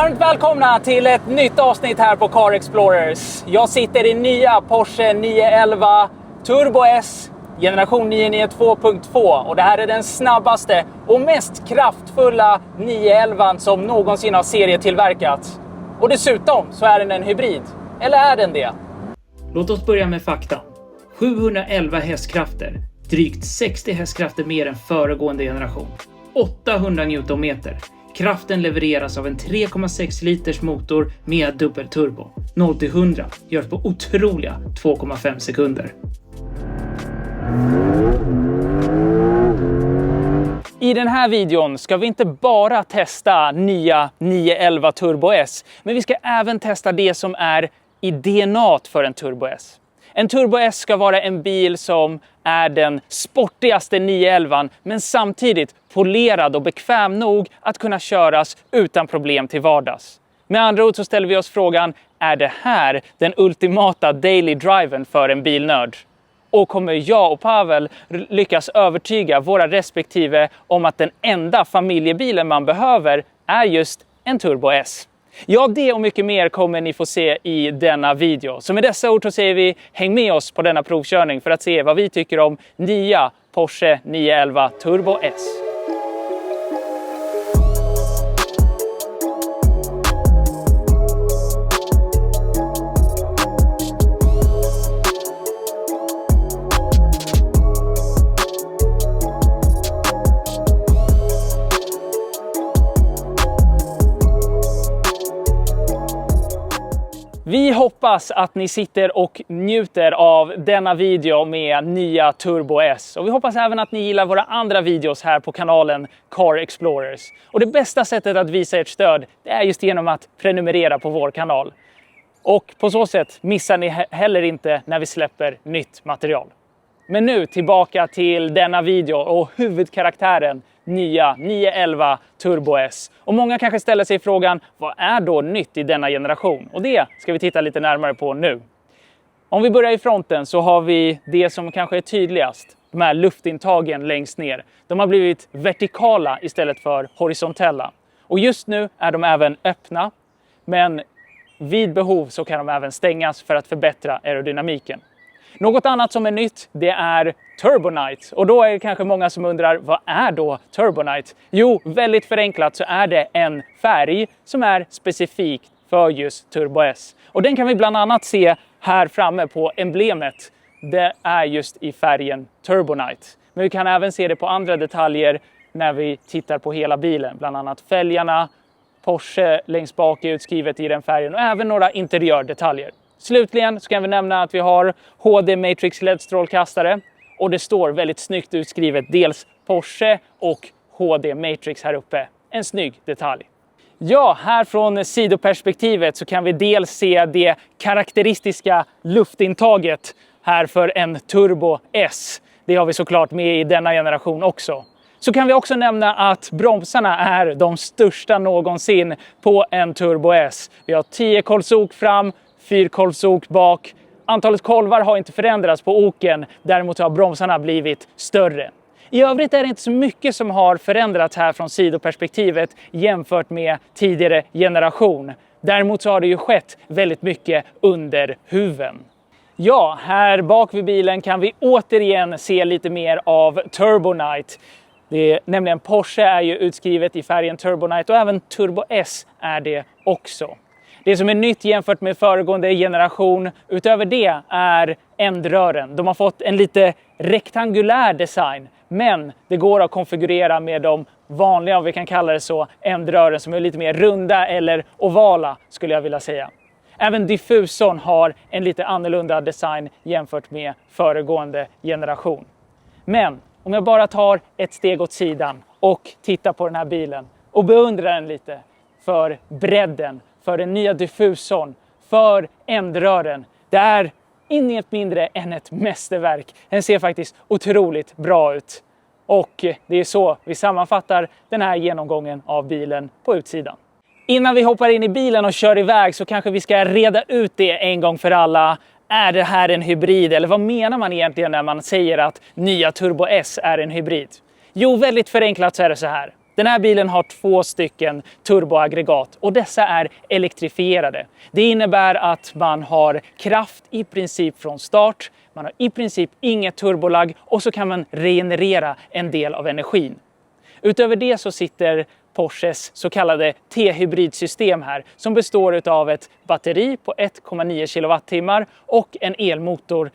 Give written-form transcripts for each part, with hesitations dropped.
Varmt välkomna till ett nytt avsnitt här på Car Explorers. Jag sitter i nya Porsche 911 Turbo S generation 992.2 och det här är den snabbaste och mest kraftfulla 911 som någonsin har serietillverkats. Och dessutom så är den en hybrid. Eller är den det? Låt oss börja med fakta. 711 hästkrafter, drygt 60 hästkrafter mer än föregående generation. 800 Newtonmeter. Kraften levereras av en 3,6 liters motor med dubbelturbo. 0-100 görs på otroliga 2,5 sekunder. I den här videon ska vi inte bara testa nya 911 Turbo S, men vi ska även testa det som är i DNA för en Turbo S. En Turbo S ska vara en bil som är den sportigaste 911 men samtidigt polerad och bekväm nog att kunna köras utan problem till vardags. Med andra ord så ställer vi oss frågan, är det här den ultimata daily driven för en bilnörd? Och kommer jag och Pavel lyckas övertyga våra respektive om att den enda familjebilen man behöver är just en Turbo S? Ja, det och mycket mer kommer ni få se i denna video. Så med dessa ord så säger vi, häng med oss på denna provkörning för att se vad vi tycker om nya Porsche 911 Turbo S. Vi hoppas att ni sitter och njuter av denna video med nya Turbo S. Och vi hoppas även att ni gillar våra andra videos här på kanalen Car Explorers. Och det bästa sättet att visa ert stöd, det är just genom att prenumerera på vår kanal. Och på så sätt missar ni heller inte när vi släpper nytt material. Men nu tillbaka till denna video och huvudkaraktären nya 911 Turbo S. Och många kanske ställer sig frågan, vad är då nytt i denna generation? Och det ska vi titta lite närmare på nu. Om vi börjar i fronten så har vi det som kanske är tydligast. De här luftintagen längst ner. De har blivit vertikala istället för horisontella. Och just nu är de även öppna. Men vid behov så kan de även stängas för att förbättra aerodynamiken. Något annat som är nytt, det är Turbonite. Och då är det kanske många som undrar, vad är då Turbonite? Jo, väldigt förenklat så är det en färg som är specifik för just Turbo S. Och den kan vi bland annat se här framme på emblemet. Det är just i färgen Turbonite. Men vi kan även se det på andra detaljer när vi tittar på hela bilen. Bland annat fälgarna, Porsche längst bak är utskrivet i den färgen och även några interiördetaljer. Slutligen så kan vi nämna att vi har HD Matrix LED-strålkastare och det står väldigt snyggt utskrivet dels Porsche och HD Matrix här uppe. En snygg detalj. Ja, här från sidoperspektivet så kan vi dels se det karaktäristiska luftintaget här för en Turbo S. Det har vi såklart med i denna generation också. Så kan vi också nämna att bromsarna är de största någonsin på en Turbo S. Vi har 10 kolvsok fram, 4 kolvsok bak. Antalet kolvar har inte förändrats på oken, däremot har bromsarna blivit större. I övrigt är det inte så mycket som har förändrats här från sidoperspektivet jämfört med tidigare generation. Däremot så har det ju skett väldigt mycket under huven. Ja, här bak vid bilen kan vi återigen se lite mer av Turbonite. Det är nämligen Porsche är ju utskrivet i färgen Turbonite och även Turbo S är det också. Det som är nytt jämfört med föregående generation utöver det är ändrören. De har fått en lite rektangulär design, men det går att konfigurera med de vanliga, om vi kan kalla det så, ändrören som är lite mer runda eller ovala skulle jag vilja säga. Även diffusorn har en lite annorlunda design jämfört med föregående generation. Men om jag bara tar ett steg åt sidan och tittar på den här bilen och beundrar den lite för bredden, för den nya diffusorn, för ändrören. Det är inget mindre än ett mästerverk. Den ser faktiskt otroligt bra ut. Och det är så vi sammanfattar den här genomgången av bilen på utsidan. Innan vi hoppar in i bilen och kör iväg så kanske vi ska reda ut det en gång för alla. Är det här en hybrid? Eller vad menar man egentligen när man säger att nya Turbo S är en hybrid? Jo, väldigt förenklat så är det så här. Den här bilen har 2 stycken turboaggregat och dessa är elektrifierade. Det innebär att man har kraft i princip från start, man har i princip inget turbolag och så kan man regenerera en del av energin. Utöver det så sitter Porsches så kallade T-hybridsystem här som består av ett batteri på 1,9 kWh och en elmotor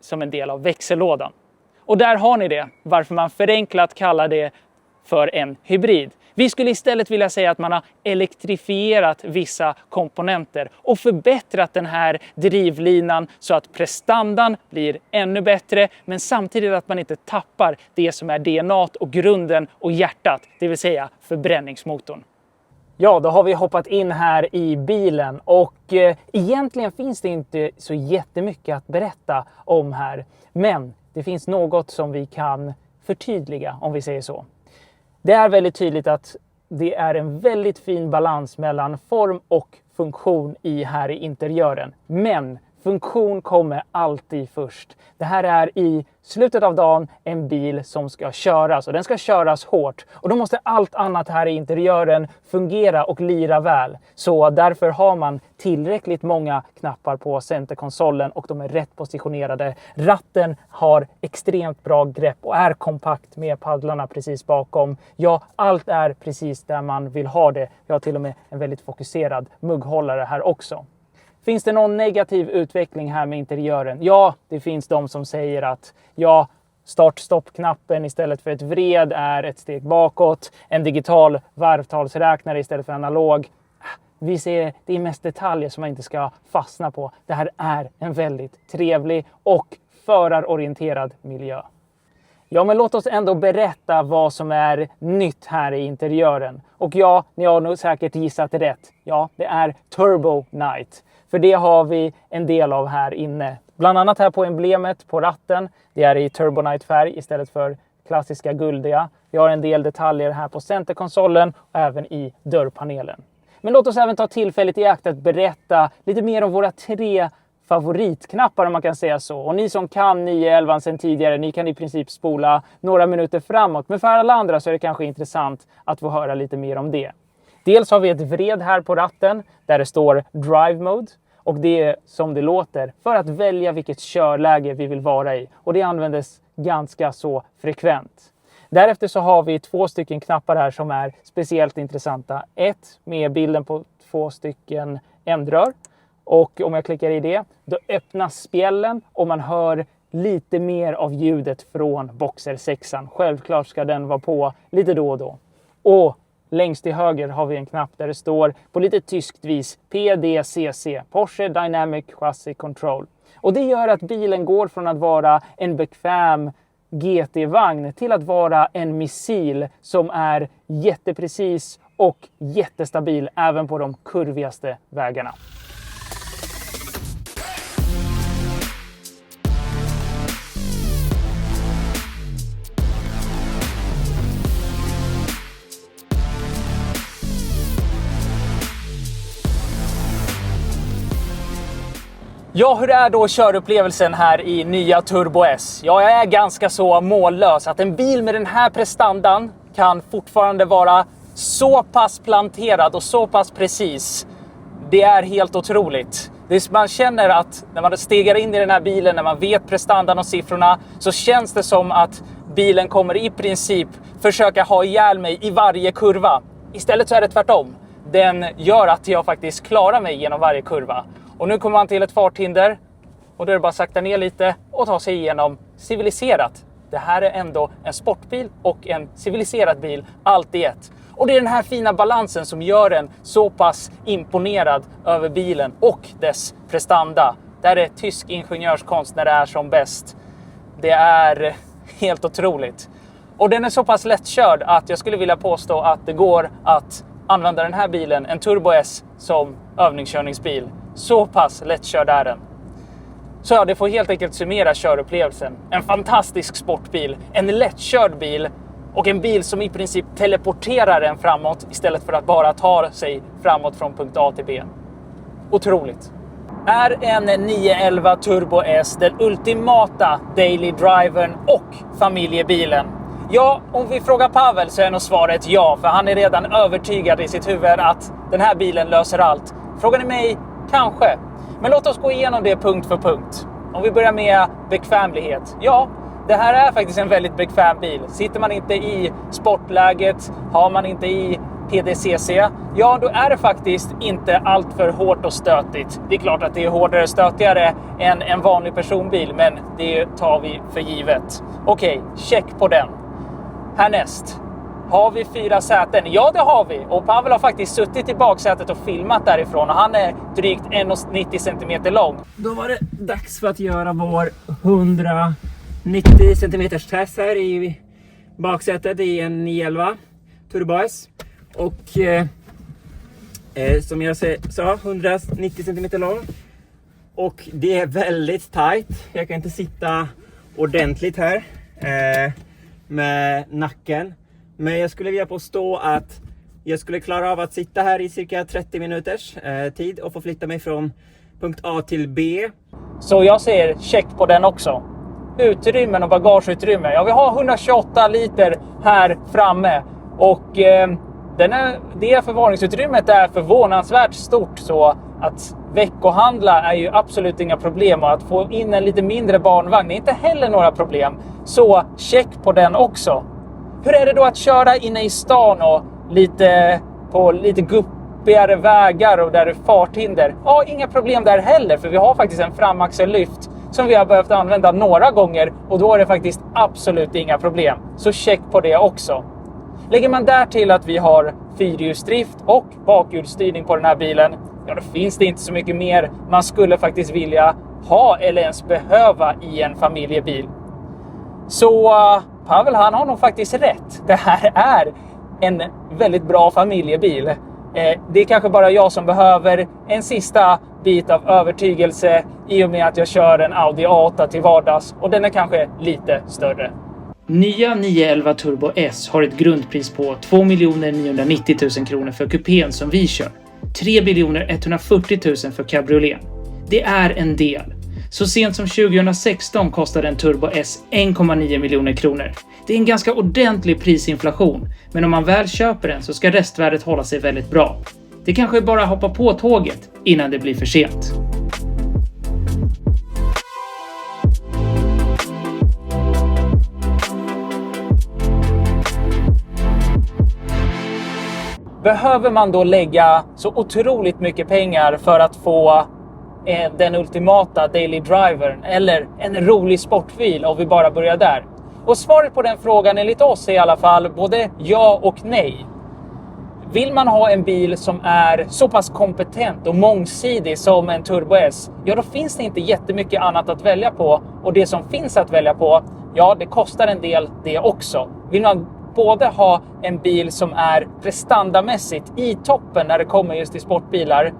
som en del av växellådan. Och där har ni det, varför man förenklat kallar det för en hybrid. Vi skulle istället vilja säga att man har elektrifierat vissa komponenter och förbättrat den här drivlinan så att prestandan blir ännu bättre, men samtidigt att man inte tappar det som är DNA och grunden och hjärtat, det vill säga förbränningsmotorn. Ja, då har vi hoppat in här i bilen och egentligen finns det inte så jättemycket att berätta om här, men det finns något som vi kan förtydliga om vi säger så. Det är väldigt tydligt att det är en väldigt fin balans mellan form och funktion här i interiören. Men funktion kommer alltid först. Det här är i slutet av dagen en bil som ska köras och den ska köras hårt. Och då måste allt annat här i interiören fungera och lira väl. Så därför har man tillräckligt många knappar på centerkonsolen och de är rätt positionerade. Ratten har extremt bra grepp och är kompakt med paddlarna precis bakom. Ja, allt är precis där man vill ha det. Jag har till och med en väldigt fokuserad mugghållare här också. Finns det någon negativ utveckling här med interiören? Ja, det finns de som säger att start-stopp-knappen istället för ett vred är ett steg bakåt. En digital varvtalsräknare istället för analog. Vi ser, det är mest detaljer som man inte ska fastna på. Det här är en väldigt trevlig och förarorienterad miljö. Ja, men låt oss ändå berätta vad som är nytt här i interiören. Och ja, ni har nog säkert gissat rätt. Ja, det är Turbo Night. För det har vi en del av här inne. Bland annat här på emblemet på ratten. Det är i Turbo Night-färg istället för klassiska guldiga. Vi har en del detaljer här på centerkonsolen och även i dörrpanelen. Men låt oss även ta tillfället i akt att berätta lite mer om våra 3 favoritknappar om man kan säga så. Och ni som kan 911 sedan tidigare, ni kan i princip spola några minuter framåt. Men för alla andra så är det kanske intressant att få höra lite mer om det. Dels har vi ett vred här på ratten där det står Drive Mode. Och det är som det låter för att välja vilket körläge vi vill vara i. Och det användes ganska så frekvent. Därefter så har vi 2 stycken knappar här som är speciellt intressanta. Ett med bilden på 2 stycken ändrör. Och om jag klickar i det, då öppnas spjällen och man hör lite mer av ljudet från Boxer 6. Självklart ska den vara på lite då och då. Och längst till höger har vi en knapp där det står på lite tyskt vis PDCC, Porsche Dynamic Chassis Control. Och det gör att bilen går från att vara en bekväm GT-vagn till att vara en missil som är jätteprecis och jättestabil även på de kurvigaste vägarna. Ja, hur är då körupplevelsen här i nya Turbo S? Ja, jag är ganska så mållös att en bil med den här prestandan kan fortfarande vara så pass planterad och så pass precis. Det är helt otroligt. Man känner att när man stegar in i den här bilen, när man vet prestandan och siffrorna, så känns det som att bilen kommer i princip försöka ha ihjäl mig i varje kurva. Istället så är det tvärtom. Den gör att jag faktiskt klarar mig genom varje kurva. Och nu kommer man till ett farthinder och då är det bara att sakta ner lite och ta sig igenom civiliserat. Det här är ändå en sportbil och en civiliserad bil, allt i ett. Och det är den här fina balansen som gör en så pass imponerad över bilen och dess prestanda. Där är tysk ingenjörskonst när det är som bäst. Det är helt otroligt. Och den är så pass lättkörd att jag skulle vilja påstå att det går att använda den här bilen, en Turbo S, som övningskörningsbil. Så pass lättkörd är den. Så ja, det får helt enkelt summera körupplevelsen. En fantastisk sportbil, en lättkörd bil och en bil som i princip teleporterar en framåt istället för att bara ta sig framåt från punkt A till B. Otroligt. Är en 911 Turbo S den ultimata daily drivern och familjebilen? Ja, om vi frågar Pavel så är nog svaret ja, för han är redan övertygad i sitt huvud att den här bilen löser allt. Frågar ni mig? Kanske. Men låt oss gå igenom det punkt för punkt. Om vi börjar med bekvämlighet. Ja, det här är faktiskt en väldigt bekväm bil. Sitter man inte i sportläget, har man inte i PDCC, ja då är det faktiskt inte allt för hårt och stötigt. Det är klart att det är hårdare och stötigare än en vanlig personbil, men det tar vi för givet. Okej, check på den. Härnäst. Har vi 4 säten? Ja, det har vi. Och Pavel har faktiskt suttit i baksätet och filmat därifrån. Och han är drygt 1,90 cm lång. Då var det dags för att göra vår 190 cm test här i baksätet i en 911 Turbo S. Och som jag sa, 190 cm lång. Och det är väldigt tight. Jag kan inte sitta ordentligt här med nacken. Men jag skulle vilja påstå att jag skulle klara av att sitta här i cirka 30 minuters tid och förflytta mig från punkt A till B. Så jag säger check på den också. Utrymmen och bagageutrymme. Ja, vi har 128 liter här framme. Och det förvaringsutrymmet är förvånansvärt stort, så att veckohandla är ju absolut inga problem. Och att få in en lite mindre barnvagn är inte heller några problem. Så check på den också. Hur är det då att köra inne i stan och på lite guppigare vägar och där det är farthinder? Ja, inga problem där heller, för vi har faktiskt en framaxellyft som vi har behövt använda några gånger och då är det faktiskt absolut inga problem. Så check på det också. Lägger man där till att vi har fyrhjulsdrift och bakhjulsstyrning på den här bilen, ja då finns det inte så mycket mer man skulle faktiskt vilja ha eller ens behöva i en familjebil. Så Pavel, han har nog faktiskt rätt. Det här är en väldigt bra familjebil. Det är kanske bara jag som behöver en sista bit av övertygelse i och med att jag kör en Audi A8 till vardags och den är kanske lite större. Nya 911 Turbo S har ett grundpris på 2 990 000 kronor för kupén som vi kör. 3 140 000 för cabrioleten. Det är en del. Så sent som 2016 kostade en Turbo S 1,9 miljoner kronor. Det är en ganska ordentlig prisinflation, men om man väl köper den så ska restvärdet hålla sig väldigt bra. Det kanske är bara att hoppa på tåget innan det blir för sent. Behöver man då lägga så otroligt mycket pengar för att få den ultimata daily drivern eller en rolig sportbil, om vi bara börjar där? Och svaret på den frågan enligt oss är i alla fall både ja och nej. Vill man ha en bil som är så pass kompetent och mångsidig som en Turbo S, ja då finns det inte jättemycket annat att välja på. Och det som finns att välja på, ja det kostar en del det också. Vill man både ha en bil som är prestandamässigt i toppen när det kommer just till sportbilar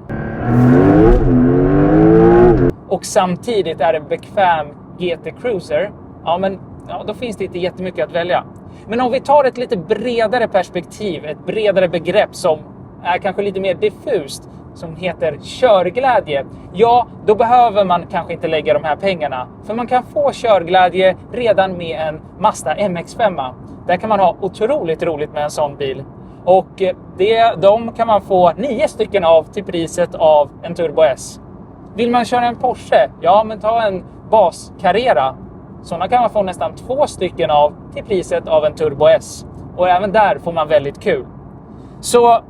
och samtidigt är en bekväm GT Cruiser, ja, då finns det inte jättemycket att välja. Men om vi tar ett lite bredare perspektiv, ett bredare begrepp som är kanske lite mer diffust, som heter körglädje, ja, då behöver man kanske inte lägga de här pengarna. För man kan få körglädje redan med en Mazda MX-5. Där kan man ha otroligt roligt med en sån bil. Och de kan man få 9 stycken av till priset av en Turbo S. Vill man köra en Porsche? Ja, men ta en bas Carrera. Sådana kan man få nästan 2 stycken av till priset av en Turbo S. Och även där får man väldigt kul. Så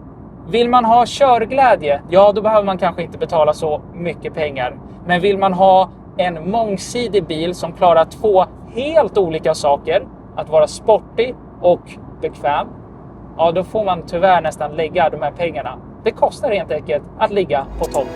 vill man ha körglädje? Ja, då behöver man kanske inte betala så mycket pengar. Men vill man ha en mångsidig bil som klarar 2 helt olika saker, att vara sportig och bekväm, ja då får man tyvärr nästan lägga de här pengarna. Det kostar helt enkelt att ligga på topp.